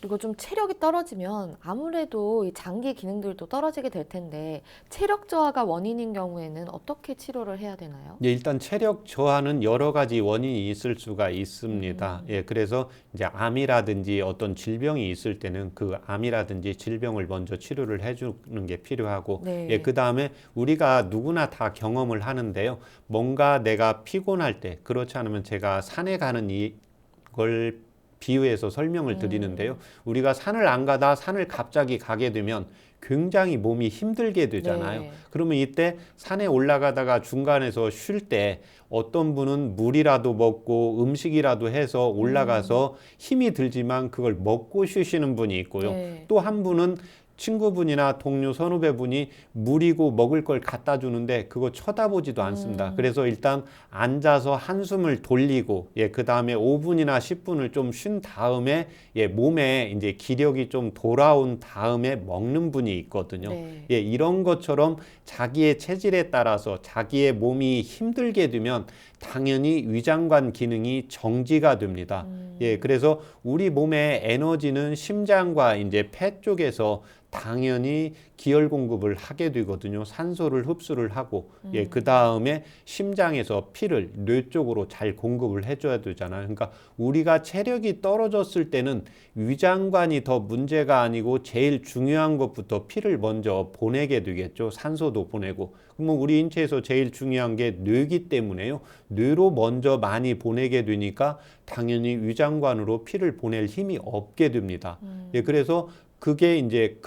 그리고 좀 체력이 떨어지면 아무래도 이 장기 기능들도 떨어지게 될 텐데 체력 저하가 원인인 경우에는 어떻게 치료를 해야 되나요? 예, 일단 체력 저하는 여러 가지 원인이 있을 수가 있습니다. 예, 그래서 이제 암이라든지 어떤 질병이 있을 때는 그 암이라든지 질병을 먼저 치료를 해주는 게 필요하고, 네. 예, 그 다음에 우리가 누구나 다 경험을 하는데요. 뭔가 내가 피곤할 때, 그렇지 않으면 제가 산에 가는 이걸 비유해서 설명을 드리는데요. 우리가 산을 안 가다 산을 갑자기 가게 되면 굉장히 몸이 힘들게 되잖아요. 네. 그러면 이때 산에 올라가다가 중간에서 쉴 때 어떤 분은 물이라도 먹고 음식이라도 해서 올라가서 힘이 들지만 그걸 먹고 쉬시는 분이 있고요. 네. 또 한 분은 친구분이나 동료 선후배분이 물이고 먹을 걸 갖다 주는데 그거 쳐다보지도 않습니다. 그래서 일단 앉아서 한숨을 돌리고 예, 그 다음에 5분이나 10분을 좀 쉰 다음에 예, 몸에 이제 기력이 좀 돌아온 다음에 먹는 분이 있거든요. 네. 예, 이런 것처럼 자기의 체질에 따라서 자기의 몸이 힘들게 되면 당연히 위장관 기능이 정지가 됩니다. 예, 그래서 우리 몸의 에너지는 심장과 이제 폐 쪽에서 당연히 기혈 공급을 하게 되거든요. 산소를 흡수를 하고, 예, 그 다음에 심장에서 피를 뇌 쪽으로 잘 공급을 해줘야 되잖아요. 그러니까 우리가 체력이 떨어졌을 때는 위장관이 더 문제가 아니고 제일 중요한 것부터 피를 먼저 보내게 되겠죠. 산소도 보내고. 그러면 우리 인체에서 제일 중요한 게 뇌이기 때문에요. 뇌로 먼저 많이 보내게 되니까 당연히 위장관으로 피를 보낼 힘이 없게 됩니다. 예, 그래서 그게 이제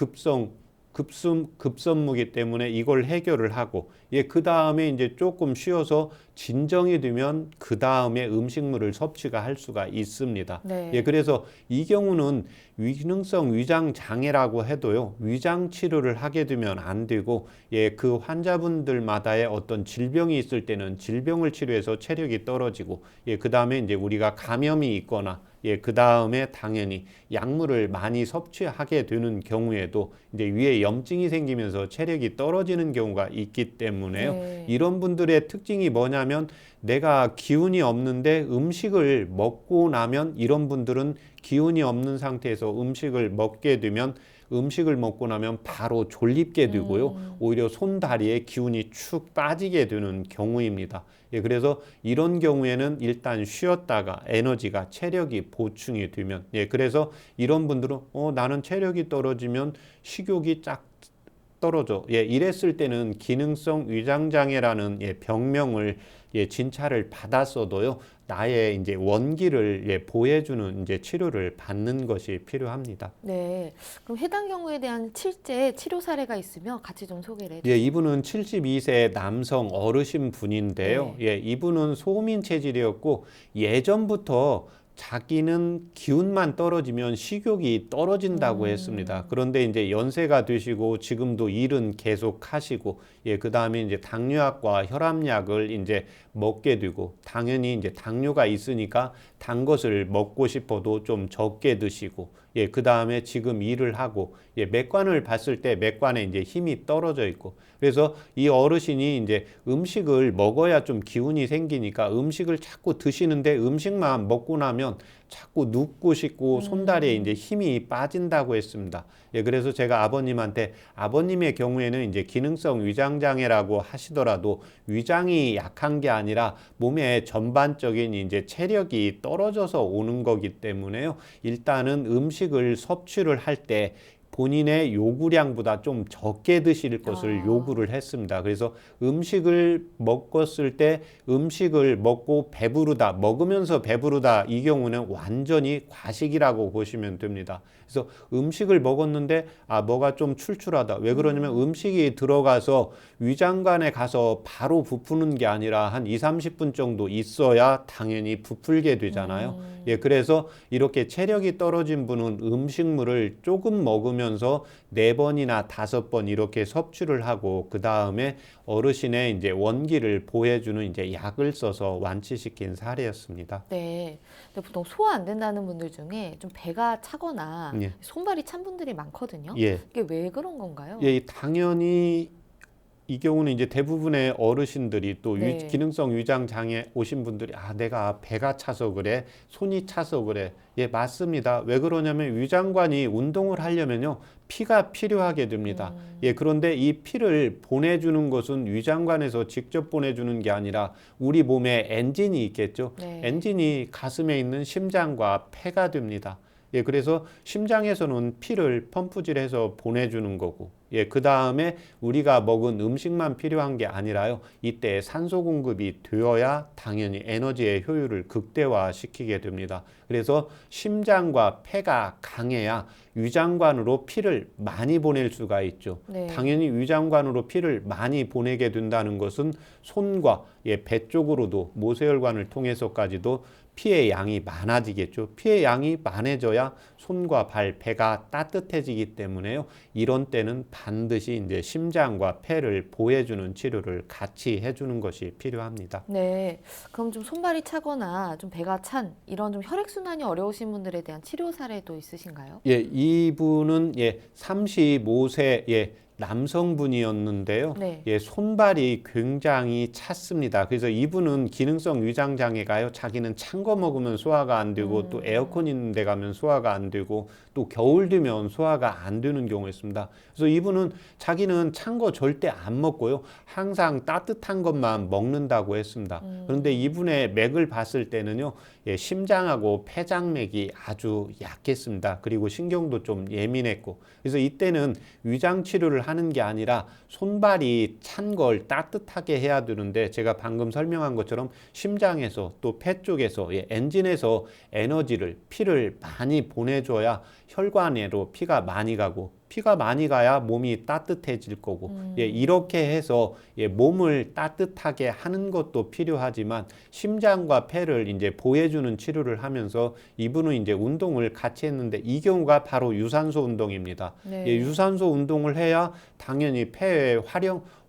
급선무기 때문에 이걸 해결을 하고, 예, 그 다음에 이제 조금 쉬어서 진정이 되면 그 다음에 음식물을 섭취가 할 수가 있습니다. 네. 예, 그래서 이 경우는 기능성 위장 장애라고 해도요, 위장 치료를 하게 되면 안 되고, 예, 그 환자분들마다의 어떤 질병이 있을 때는 질병을 치료해서 체력이 떨어지고, 예, 그 다음에 이제 우리가 감염이 있거나, 예, 그 다음에 당연히 약물을 많이 섭취하게 되는 경우에도 이제 위에 염증이 생기면서 체력이 떨어지는 경우가 있기 때문에요. 네. 이런 분들의 특징이 뭐냐면 내가 기운이 없는데 음식을 먹고 나면 이런 분들은 기운이 없는 상태에서 음식을 먹게 되면 음식을 먹고 나면 바로 졸립게 되고요. 오히려 손, 다리에 기운이 축 빠지게 되는 경우입니다. 예, 그래서 이런 경우에는 일단 쉬었다가 에너지가 체력이 보충이 되면 예, 그래서 이런 분들은 나는 체력이 떨어지면 식욕이 떨어져. 예, 이랬을 때는 기능성 위장장애라는 병명을 진찰을 받았어도요. 나의 이제 원기를 보호해주는 이제 치료를 받는 것이 필요합니다. 네. 그럼 해당 경우에 대한 실제 치료 사례가 있으면 같이 좀 소개를 해주세요. 예, 이분은 72세 남성 어르신 분인데요. 예, 이분은 소민 체질이었고 예전부터 자기는 기운만 떨어지면 식욕이 떨어진다고 했습니다. 그런데 이제 연세가 드시고 지금도 일은 계속 하시고, 그 다음에 이제 당뇨약과 혈압약을 이제 먹게 되고, 당연히 이제 당뇨가 있으니까 단 것을 먹고 싶어도 좀 적게 드시고, 그 다음에 지금 일을 하고, 맥관을 봤을 때 맥관에 이제 힘이 떨어져 있고, 그래서 이 어르신이 이제 음식을 먹어야 좀 기운이 생기니까 음식을 자꾸 드시는데 음식만 먹고 나면 자꾸 눕고 싶고 손다리에 이제 힘이 빠진다고 했습니다. 그래서 제가 아버님한테 아버님의 경우에는 이제 기능성 위장장애라고 하시더라도 위장이 약한 게 아니라 몸의 전반적인 이제 체력이 떨어져서 오는 거기 때문에요. 일단은 음식을 섭취를 할 때 본인의 요구량보다 좀 적게 드실 것을 요구를 했습니다. 그래서 음식을 먹었을 때 음식을 먹고 배부르다, 먹으면서 배부르다, 이 경우는 완전히 과식이라고 보시면 됩니다. 그래서 음식을 먹었는데 뭐가 좀 출출하다. 왜 그러냐면 음식이 들어가서 위장관에 가서 바로 부푸는 게 아니라 한 20-30분 정도 있어야 당연히 부풀게 되잖아요. 그래서 이렇게 체력이 떨어진 분은 음식물을 조금 먹으면서 4번이나 5번 이렇게 섭취를 하고 그 다음에 어르신의 이제 원기를 보호해주는 이제 약을 써서 완치시킨 사례였습니다. 네. 근데 보통 소화 안 된다는 분들 중에 좀 배가 차거나 손발이 찬 분들이 많거든요. 이게 왜 그런 건가요? 당연히 이 경우는 이제 대부분의 어르신들이 또 기능성 위장 장애 오신 분들이 내가 배가 차서 그래, 손이 차서 그래. 맞습니다. 왜 그러냐면 위장관이 운동을 하려면요 피가 필요하게 됩니다. 그런데 이 피를 보내주는 것은 위장관에서 직접 보내주는 게 아니라 우리 몸에 엔진이 있겠죠. 엔진이 가슴에 있는 심장과 폐가 됩니다. 그래서 심장에서는 피를 펌프질해서 보내주는 거고, 그 다음에 우리가 먹은 음식만 필요한 게 아니라요. 이때 산소 공급이 되어야 당연히 에너지의 효율을 극대화시키게 됩니다. 그래서 심장과 폐가 강해야 위장관으로 피를 많이 보낼 수가 있죠. 당연히 위장관으로 피를 많이 보내게 된다는 것은 손과 배 쪽으로도 모세혈관을 통해서까지도 피의 양이 많아지겠죠. 피의 양이 많아져야 손과 발, 배가 따뜻해지기 때문에요. 이런 때는 반드시 이제 심장과 폐를 보호해주는 치료를 같이 해주는 것이 필요합니다. 네. 그럼 좀 손발이 차거나 좀 배가 찬 이런 좀 혈액순환이 어려우신 분들에 대한 치료 사례도 있으신가요? 이분은 35세 남성분이었는데요. 손발이 굉장히 찼습니다. 그래서 이분은 기능성 위장 장애가요. 자기는 찬 거 먹으면 소화가 안 되고 또 에어컨 있는 데 가면 소화가 안 되고 또 겨울 되면 소화가 안 되는 경우가 있습니다. 그래서 이분은 자기는 찬 거 절대 안 먹고요. 항상 따뜻한 것만 먹는다고 했습니다. 그런데 이분의 맥을 봤을 때는요. 심장하고 폐장맥이 아주 약했습니다. 그리고 신경도 좀 예민했고, 그래서 이때는 위장 치료를 하는 게 아니라 손발이 찬 걸 따뜻하게 해야 되는데 제가 방금 설명한 것처럼 심장에서 또 폐 쪽에서 엔진에서 에너지를 피를 많이 보내줘야 혈관으로 피가 많이 가고 피가 많이 가야 몸이 따뜻해질 거고 이렇게 해서 몸을 따뜻하게 하는 것도 필요하지만 심장과 폐를 이제 보호해주는 치료를 하면서 이분은 이제 운동을 같이 했는데 이 경우가 바로 유산소 운동입니다. 유산소 운동을 해야 당연히 폐의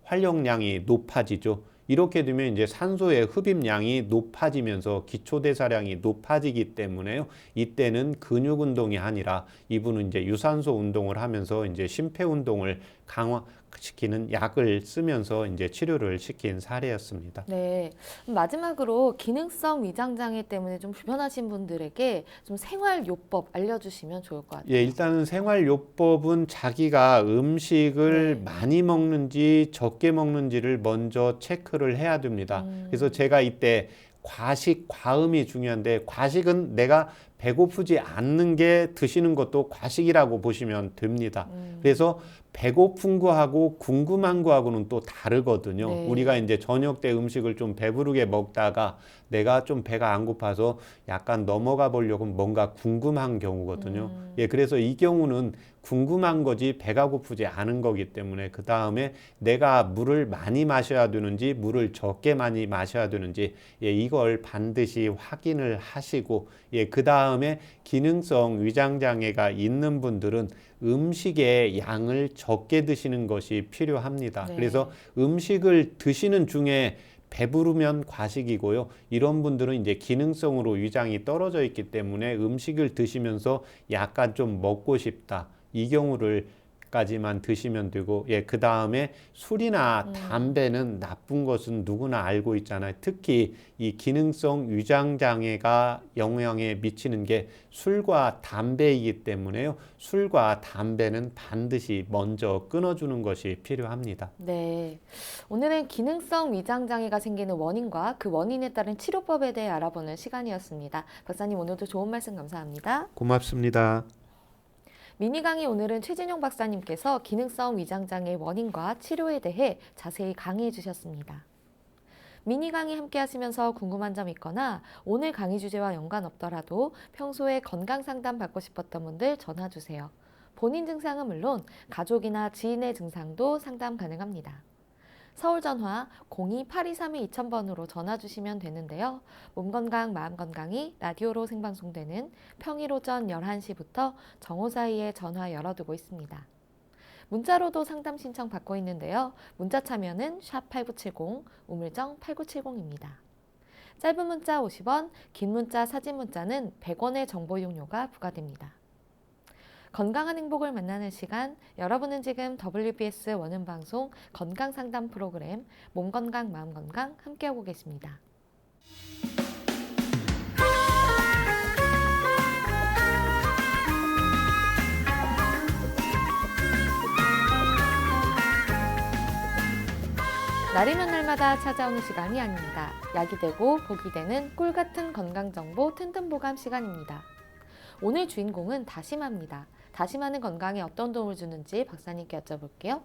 활용량이 높아지죠. 이렇게 되면 이제 산소의 흡입량이 높아지면서 기초대사량이 높아지기 때문에요. 이때는 근육 운동이 아니라 이분은 이제 유산소 운동을 하면서 이제 심폐 운동을 강화시키는 약을 쓰면서 이제 치료를 시킨 사례였습니다. 네. 마지막으로 기능성 위장 장애 때문에 좀 불편하신 분들에게 좀 생활 요법 알려주시면 좋을 것 같아요. 일단은 생활 요법은 자기가 음식을 많이 먹는지 적게 먹는지를 먼저 체크를 해야 됩니다. 그래서 제가 이때 과식, 과음이 중요한데 과식은 내가 배고프지 않는 게 드시는 것도 과식이라고 보시면 됩니다. 그래서 배고픈 거하고 궁금한 거하고는 또 다르거든요. 네. 우리가 이제 저녁 때 음식을 좀 배부르게 먹다가 내가 좀 배가 안 고파서 약간 넘어가 보려고 뭔가 궁금한 경우거든요. 예, 그래서 이 경우는 궁금한 거지 배가 고프지 않은 거기 때문에 그 다음에 내가 물을 많이 마셔야 되는지 물을 적게 많이 마셔야 되는지 예, 이걸 반드시 확인을 하시고 예, 그 다음에 기능성 위장 장애가 있는 분들은 음식의 양을 적게 드시는 것이 필요합니다. 네. 그래서 음식을 드시는 중에 배부르면 과식이고요. 이런 분들은 이제 기능성으로 위장이 떨어져 있기 때문에 음식을 드시면서 약간 좀 먹고 싶다. 이 경우를 까지만 드시면 되고 예, 그 다음에 술이나 담배는 나쁜 것은 누구나 알고 있잖아요. 특히 이 기능성 위장 장애가 영향에 미치는 게 술과 담배이기 때문에요. 술과 담배는 반드시 먼저 끊어주는 것이 필요합니다. 네. 오늘은 기능성 위장 장애가 생기는 원인과 그 원인에 따른 치료법에 대해 알아보는 시간이었습니다. 박사님 오늘도 좋은 말씀 감사합니다. 고맙습니다. 미니 강의 오늘은 최진용 박사님께서 기능성 위장 장애 원인과 치료에 대해 자세히 강의해 주셨습니다. 미니 강의 함께 하시면서 궁금한 점 있거나 오늘 강의 주제와 연관 없더라도 평소에 건강 상담 받고 싶었던 분들 전화 주세요. 본인 증상은 물론 가족이나 지인의 증상도 상담 가능합니다. 서울 전화 02-8232-2000번으로 전화 주시면 되는데요. 몸건강 마음건강이 라디오로 생방송되는 평일 오전 11시부터 정오 사이에 전화 열어두고 있습니다. 문자로도 상담 신청 받고 있는데요. 문자 참여는 샵8970 우물정 8970입니다. 짧은 문자 50원, 긴 문자 사진 문자는 100원의 정보 이용료가 부과됩니다. 건강한 행복을 만나는 시간, 여러분은 지금 WBS 원음방송 건강상담 프로그램 몸건강 마음건강 함께하고 계십니다. 날이면 날마다 찾아오는 시간이 아닙니다. 약이 되고 복이 되는 꿀같은 건강정보 튼튼보감 시간입니다. 오늘 주인공은 다시마입니다. 다시마는 건강에 어떤 도움을 주는지 박사님께 여쭤볼게요.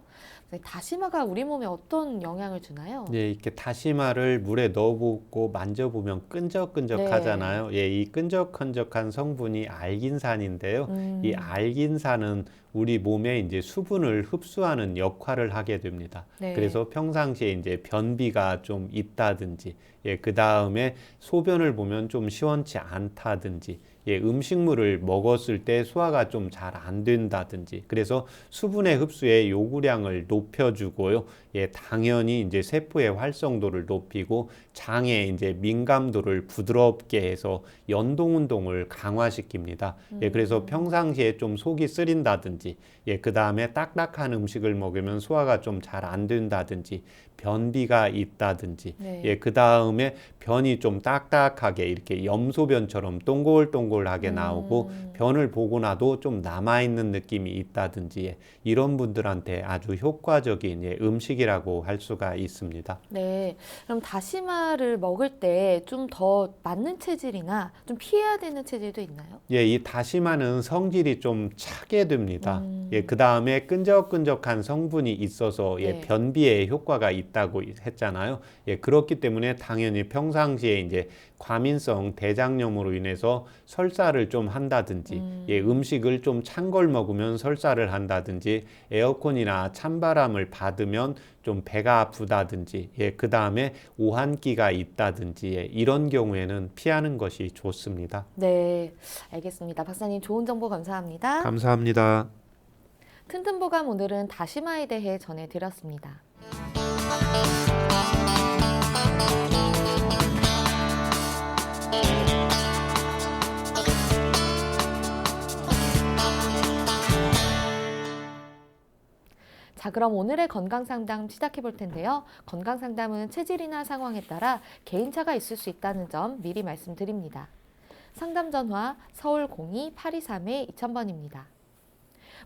다시마가 우리 몸에 어떤 영향을 주나요? 예, 이렇게 다시마를 물에 넣어보고 만져보면 끈적끈적하잖아요. 예, 이 끈적끈적한 성분이 알긴산인데요. 이 알긴산은 우리 몸에 이제 수분을 흡수하는 역할을 하게 됩니다. 네. 그래서 평상시에 이제 변비가 좀 있다든지, 예, 그 다음에 소변을 보면 좀 시원치 않다든지, 예, 음식물을 먹었을 때 소화가 좀 잘 안 된다든지, 그래서 수분의 흡수의 요구량을 높여주고요. 예, 당연히 이제 세포의 활성도를 높이고 장의 이제 민감도를 부드럽게 해서 연동 운동을 강화시킵니다. 예, 그래서 평상시에 좀 속이 쓰린다든지, 예, 그 다음에 딱딱한 음식을 먹으면 소화가 좀 잘 안 된다든지, 변비가 있다든지, 네. 예, 그 다음에 변이 좀 딱딱하게 이렇게 염소변처럼 동글동글하게 나오고 변을 보고 나도 좀 남아있는 느낌이 있다든지, 예, 이런 분들한테 아주 효과적인 예, 음식이라고 할 수가 있습니다. 네, 그럼 다시마를 먹을 때 좀 더 맞는 체질이나 좀 피해야 되는 체질도 있나요? 예, 이 다시마는 성질이 좀 차게 됩니다. 예, 그 다음에 끈적끈적한 성분이 있어서 예, 네. 변비에 효과가 있다고 했잖아요. 예, 그렇기 때문에 당연히 평상시에 이제 과민성 대장염으로 인해서 설사를 좀 한다든지, 예, 음식을 좀 찬 걸 먹으면 설사를 한다든지, 에어컨이나 찬바람을 받으면 좀 배가 아프다든지, 예, 그 다음에 오한기가 있다든지, 예, 이런 경우에는 피하는 것이 좋습니다. 네, 알겠습니다. 박사님 좋은 정보 감사합니다. 감사합니다. 튼튼보감 오늘은 다시마에 대해 전해드렸습니다. 자, 그럼 오늘의 건강상담 시작해 볼 텐데요. 건강상담은 체질이나 상황에 따라 개인차가 있을 수 있다는 점 미리 말씀드립니다. 상담 전화 서울 02-823-2000번입니다.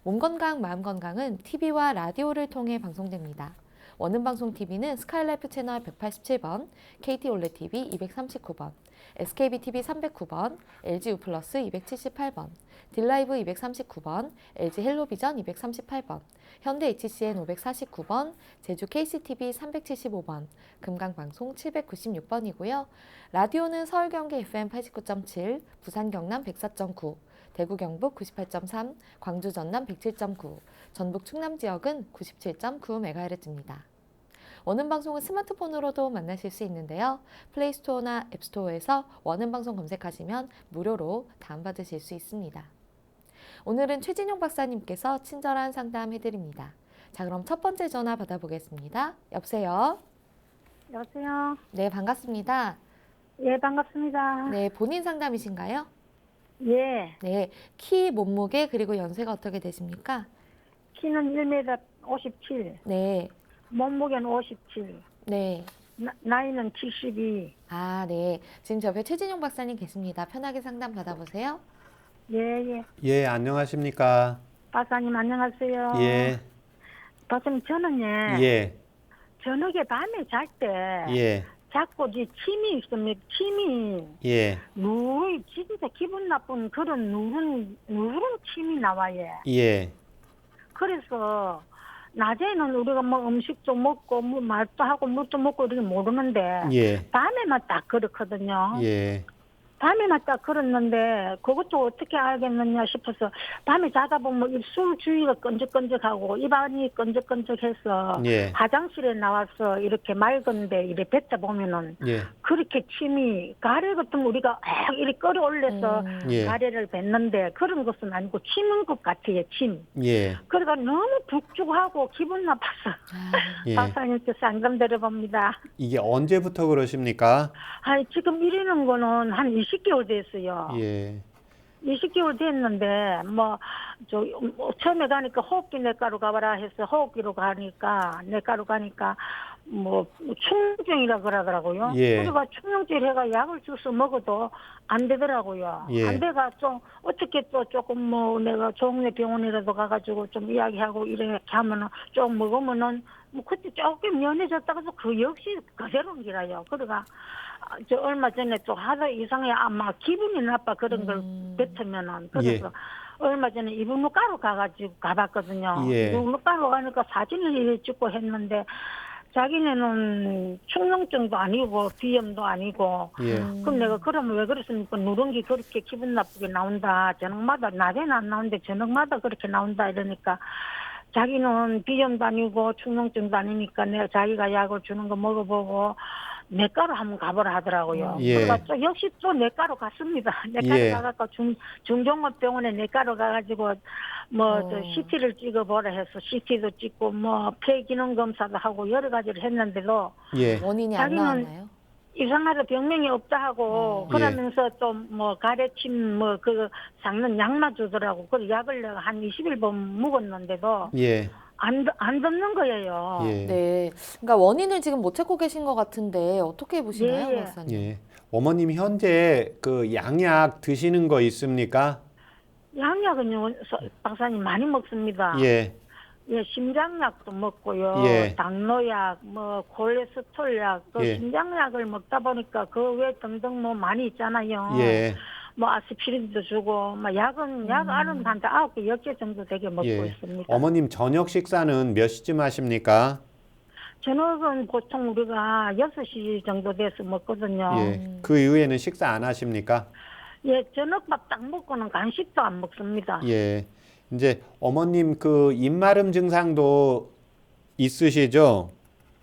몸건강, 마음건강은 TV와 라디오를 통해 방송됩니다. 원음방송 TV는 스카이라이프 채널 187번, KT 올레 TV 239번, SKB TV 309번, LG U 플러스 278번, 딜라이브 239번, LG 헬로비전 238번, 현대 HCN 549번, 제주 KCTV 375번, 금강방송 796번이고요. 라디오는 서울 경기 FM 89.7, 부산 경남 104.9, 대구 경북 98.3, 광주 전남 107.9, 전북 충남 지역은 97.9MHz입니다. 원음방송은 스마트폰으로도 만나실 수 있는데요. 플레이스토어나 앱스토어에서 원음방송 검색하시면 무료로 다운받으실 수 있습니다. 오늘은 최진용 박사님께서 친절한 상담 해드립니다. 자, 그럼 첫 번째 전화 받아보겠습니다. 여보세요? 여보세요? 네, 반갑습니다. 예, 반갑습니다. 네, 본인 상담이신가요? 예, 네, 키, 몸무게, 그리고 연세가 어떻게 되십니까? 키는 1m 57, 네, 몸무게는 57, 네. 나이는 72. 아, 네. 지금 저 옆에 최진용 박사님 계십니다. 편하게 상담 받아보세요. 예, 예. 예, 안녕하십니까? 박사님 안녕하세요. 예, 박사님 저는요, 예, 저녁에 밤에 잘 때 예, 자꾸 이 침이 있습니다. 침이 예, 진짜 기분 나쁜 그런 누런 침이 나와요. 예, 그래서 낮에는 우리가 뭐 음식도 먹고 뭐 말도 하고 물도 먹고 이렇게 모르는데 예, 밤에만 딱 그렇거든요. 예, 밤에만 딱 그랬는데 그것도 어떻게 알겠느냐 싶어서 밤에 자다 보면 입술 주위가 끈적끈적하고 입안이 끈적끈적해서 예, 화장실에 나와서 이렇게 맑은데 이렇게 뱉다 보면은 예, 그렇게 침이 가래 같으면 우리가 막 이렇게 끌어올려서 예, 가래를 뱉는데 그런 것은 아니고 침인 것 같아요. 침. 예, 그러니까 너무 북죽하고 기분 나빠서 아, 예. 박사님께 상담 드려봅니다. 이게 언제부터 그러십니까? 아니 지금 이러는 거는 한 20개월 됐어요. 예, 20개월 됐는데 처음에 가니까 호흡기 내과로 가봐라 해서 호흡기로 가니까 내과로 가니까 충농증이라 그러더라고요. 예. 그래가 충농증 해가 약을 줘서 먹어도 안 되더라고요. 예. 안 돼가 좀 어떻게 또 조금 내가 동네 병원이라도 가가지고 좀 이야기하고 이렇게 하면은 좀 먹으면은 그때 조금 연해졌다가 그 역시 그대로인 기라요. 그러가 저 얼마 전에 또 하도 이상해 아마 기분이 나빠 그런 걸 뱉으면은 그래서 얼마 전에 이불무가로 가봤거든요. 예. 이불무가로 가니까 사진을 찍고 했는데 자기네는 충농증도 아니고 비염도 아니고 예, 그럼 내가 그러면 왜 그랬습니까? 누런기 그렇게 기분 나쁘게 나온다. 저녁마다 낮에는 안 나오는데 저녁마다 그렇게 나온다 이러니까 자기는 비염도 아니고 충농증도 아니니까 내가 자기가 약을 주는 거 먹어보고 내과로 한번 가보라 하더라고요. 예. 그래서 또 역시 또 내과로 갔습니다. 내과로 예. 가갖고 중종업병원에 내과로 가가지고 저 CT를 찍어보라 해서 CT도 찍고 폐기능 검사도 하고 여러 가지를 했는데도 예, 원인이 안 자기는- 나왔나요? 이상하다 병명이 없다 하고 그러면서 좀 가래침 그 삭는 약만 주더라고. 그 약을 내가 한 20일분 먹었는데도 예, 안 듣는 거예요. 예, 네. 그러니까 원인을 지금 못 찾고 계신 것 같은데 어떻게 보시나요, 예. 박사님? 예. 어머님 현재 그 양약 드시는 거 있습니까? 양약은요, 박사님 많이 먹습니다. 예, 예, 심장약도 먹고요. 예. 당뇨약, 콜레스테롤약, 예. 심장약을 먹다 보니까 그 외 등등 많이 있잖아요. 예, 아스피린도 주고, 약 알은 한 9개, 10개 정도 되게 먹고 예. 있습니다. 어머님 저녁 식사는 몇 시쯤 하십니까? 저녁은 보통 우리가 6시 정도 돼서 먹거든요. 예, 그 이후에는 식사 안 하십니까? 예, 저녁밥 딱 먹고는 간식도 안 먹습니다. 예, 이제 어머님 그 입마름 증상도 있으시죠?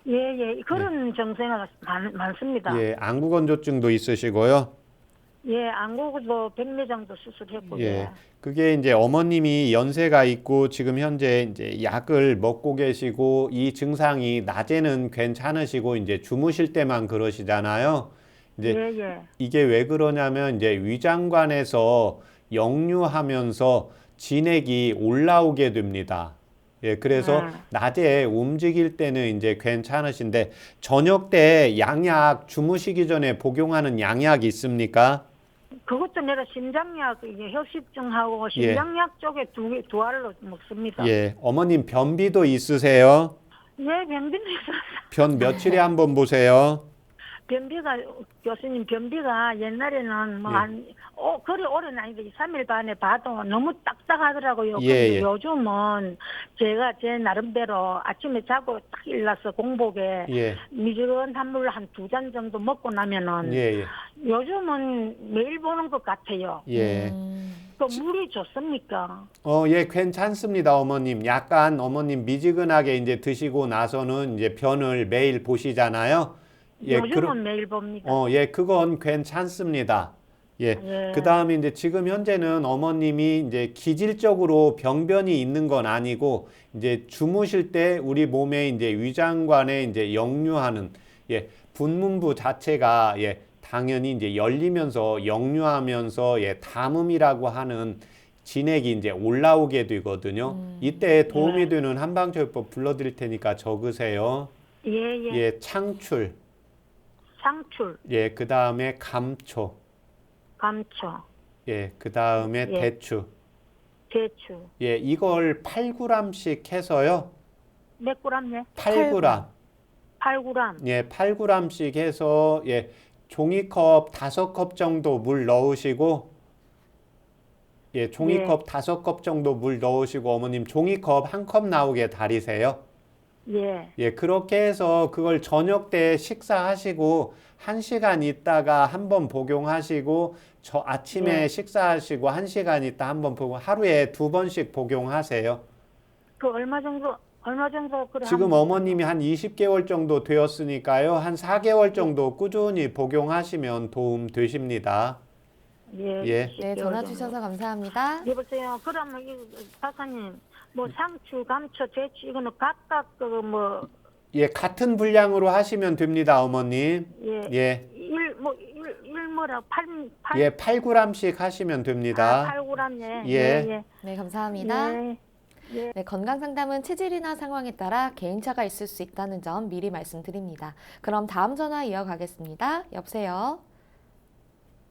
예, 그런 증세가 많습니다. 예, 안구건조증도 있으시고요. 예, 안구도 백내장도 수술했고, 예, 그게 이제 어머님이 연세가 있고 지금 현재 이제 약을 먹고 계시고 이 증상이 낮에는 괜찮으시고 이제 주무실 때만 그러시잖아요. 이제 예. 이게 왜 그러냐면 이제 위장관에서 역류하면서 진액이 올라오게 됩니다. 예, 그래서 낮에 움직일 때는 이제 괜찮으신데 저녁 때 양약 주무시기 전에 복용하는 양약 있습니까? 그것도 내가 심장약, 이게 혈식증하고 심장약 쪽에 두 알로 먹습니다. 예, 어머님 변비도 있으세요? 예, 변비에서 변 며칠에 한 번 보세요? 변비가 교수님 변비가 옛날에는 뭐 예. 한 그리 오래는 아닌데 3일 반에 봐도 너무 딱딱하더라고요. 예, 근데 예. 요즘은 제가 제 나름대로 아침에 자고 딱 일어나서 공복에 예. 미지근한 물 한 2잔 정도 먹고 나면은 예, 예. 요즘은 매일 보는 것 같아요. 예. 그 물이 좋습니까? 예, 괜찮습니다, 어머님. 약간 어머님 미지근하게 이제 드시고 나서는 이제 변을 매일 보시잖아요. 예, 요즘은 매일 봅니다. 예, 그건 괜찮습니다. 예. 예. 그다음에 이제 지금 현재는 어머님이 이제 기질적으로 병변이 있는 건 아니고 이제 주무실 때 우리 몸에 이제 위장관에 이제 역류하는 분문부 자체가 당연히 이제 열리면서 역류하면서 담음이라고 하는 진액이 이제 올라오게 되거든요. 이때 도움이 되는 한방조리법 불러드릴 테니까 적으세요. 예. 창출. 상출, 그 다음에 감초. 감초, 그 다음에 예. 대추. 대추. 이걸 8g씩 해서요. 몇 그램요? 8g. 8g. 8g씩 해서 종이컵 5컵 정도 물 넣으시고 종이컵 5컵 정도 물 넣으시고 어머님 종이컵 1컵 나오게 다리세요. 그렇게 해서 그걸 저녁 때 식사하시고 1시간 있다가 한번 복용하시고 아침에 식사하시고 1시간 있다 한번 복용 하루에 2번씩 복용하세요. 그 얼마 정도 그래 지금 하면 어머님이 한 20개월 정도 되었으니까요. 한 4개월 정도 꾸준히 복용하시면 도움 되십니다. 예. 네, 전화 주셔서 감사합니다. 여보세요. 그러면 이 박사님 뭐 상추, 감초, 대추 이거는 각각 그뭐 같은 분량으로 하시면 됩니다, 어머님. 일 뭐라 8 8g씩 하시면 됩니다. 8g 예. 네, 감사합니다. 예. 네, 건강 상담은 체질이나 상황에 따라 개인차가 있을 수 있다는 점 미리 말씀드립니다. 그럼 다음 전화 이어가겠습니다. 여보세요?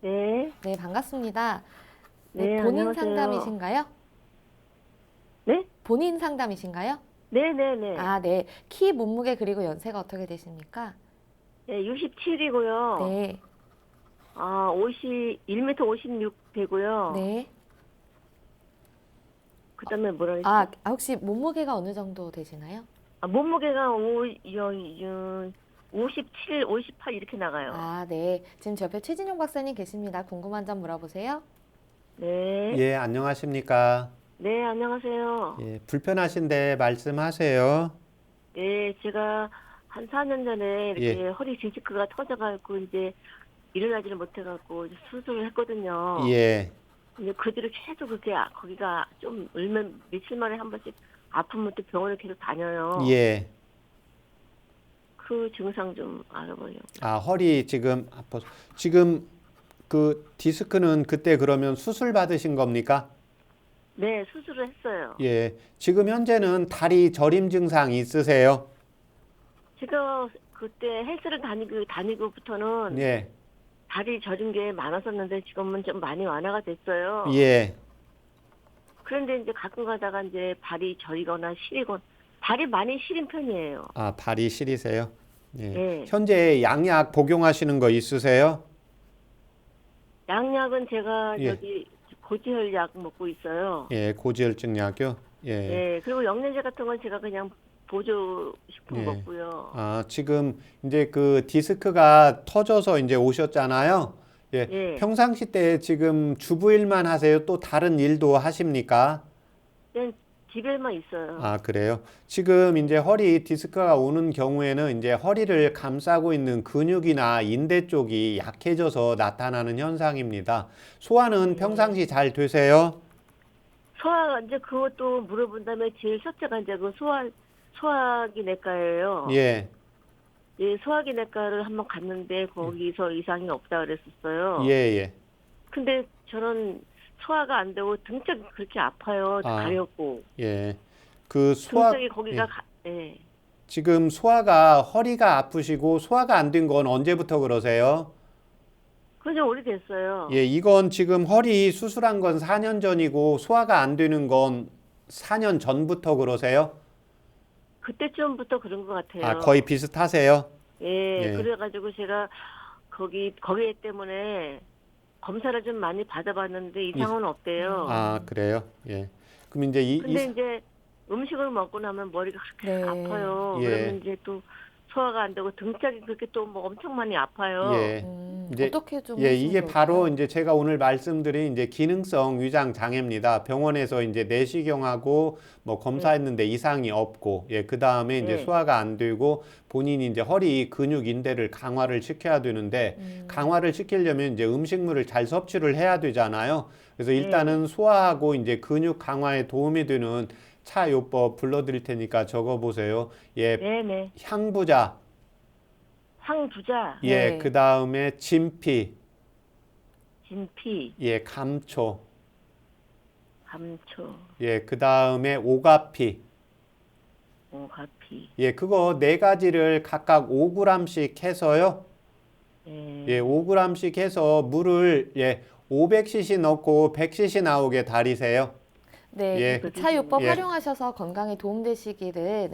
네. 네, 반갑습니다. 네, 본인 안녕하세요. 상담이신가요? 네? 본인 상담이신가요? 네네네. 아, 네. 키, 몸무게 그리고 연세가 어떻게 되십니까? 네, 67이고요. 네. 1m 56 되고요. 네. 그다음에 뭐라 했지? 혹시 몸무게가 어느 정도 되시나요? 몸무게가 57, 58 이렇게 나가요. 아, 네. 지금 제 옆에 최진용 박사님 계십니다. 궁금한 점 물어보세요. 네. 안녕하십니까? 네, 안녕하세요. 불편하신데 말씀하세요. 네, 제가 한 4년 전에 이렇게 허리 디스크가 터져가지고 이제 일어나지를 못해갖고 수술을 했거든요. 근데 그 뒤로 계속 그렇게 거기가 좀 울면 며칠 만에 한 번씩 아프면 또 병원을 계속 다녀요. 그 증상 좀 알아보려고. 허리 지금 아파서. 지금 그 디스크는 그때 그러면 수술 받으신 겁니까? 네, 수술을 했어요. 지금 현재는 다리 저림 증상 있으세요? 제가 그때 헬스를 다니고부터는 다리 저린 게 많았었는데 지금은 좀 많이 완화가 됐어요. 그런데 이제 가끔 가다가 이제 발이 저리거나 시리거나 발이 많이 시린 편이에요. 발이 시리세요? 네. 현재 양약 복용하시는 거 있으세요? 양약은 제가 저기 고지혈약 먹고 있어요. 고지혈증 약이요? 그리고 영양제 같은 건 제가 그냥 보조식품 먹고요. 지금 이제 그 디스크가 터져서 이제 오셨잖아요. 평상시 때 지금 주부일만 하세요? 또 다른 일도 하십니까? 그냥 집에만 있어요. 그래요? 지금 이제 허리 디스크가 오는 경우에는 이제 허리를 감싸고 있는 근육이나 인대 쪽이 약해져서 나타나는 현상입니다. 소화는 평상시 잘 되세요? 소화 이제 그것도 물어본 다음에 제일 첫째가 이제 그 소화기 내과예요. 소화기 내과를 한번 갔는데 거기서 이상이 없다 그랬었어요. 근데 저는 소화가 안 되고 등짝이 그렇게 아파요. 가렵고. 그 소화 등짝이 거기가 지금 소화가 허리가 아프시고 소화가 안 된 건 언제부터 그러세요? 그건 좀 오래됐어요. 이건 지금 허리 수술한 건 4년 전이고 소화가 안 되는 건 4년 전부터 그러세요? 그때쯤부터 그런 것 같아요. 아, 거의 비슷하세요? 예, 예. 그래가지고 제가 거기 때문에 검사를 좀 많이 받아봤는데 이상은 없대요. 아, 그래요? 예. 그럼 이제 근데 이제 음식을 먹고 나면 머리가 그렇게 네. 아파요. 예. 그러면 이제 또 소화가 안 되고 등짝이 그렇게 또 뭐 엄청 많이 아파요. 예. 이제 어떻게 좀 예, 하시면 이게 좋을까요? 바로 이제 제가 오늘 말씀드린 이제 기능성 위장 장애입니다. 병원에서 이제 내시경하고 뭐 검사했는데 이상이 없고, 예, 그 다음에 이제 네. 소화가 안 되고 본인이 이제 허리 근육 인대를 강화를 시켜야 되는데 강화를 시키려면 이제 음식물을 잘 섭취를 해야 되잖아요. 그래서 일단은 소화하고 이제 근육 강화에 도움이 되는 차요법 불러드릴 테니까 적어보세요. 예, 네네. 향부자, 향부자, 예, 네. 그 다음에 진피, 진피, 예, 감초, 감초, 예, 그 다음에 오가피, 오가피. 예, 그거 네 가지를 각각 5g씩 해서요. 예. 예, 5g씩 해서 물을 예, 500cc 넣고 100cc 나오게 달이세요. 네, 예. 그 차요법 예. 활용하셔서 건강에 도움되시기를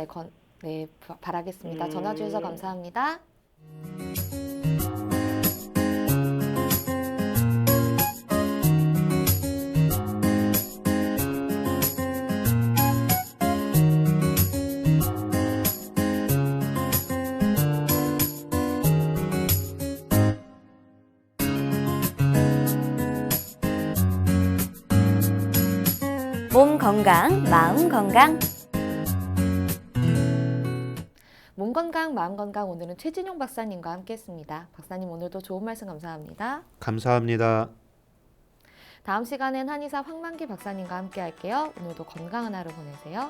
바라겠습니다. 전화 주셔서 감사합니다. 몸 건강, 마음 건강. 몸 건강, 마음 건강 오늘은 최진용 박사님과 함께했습니다. 박사님 오늘도 좋은 말씀 감사합니다. 감사합니다. 다음 시간엔 한의사 황만기 박사님과 함께할게요. 오늘도 건강한 하루 보내세요.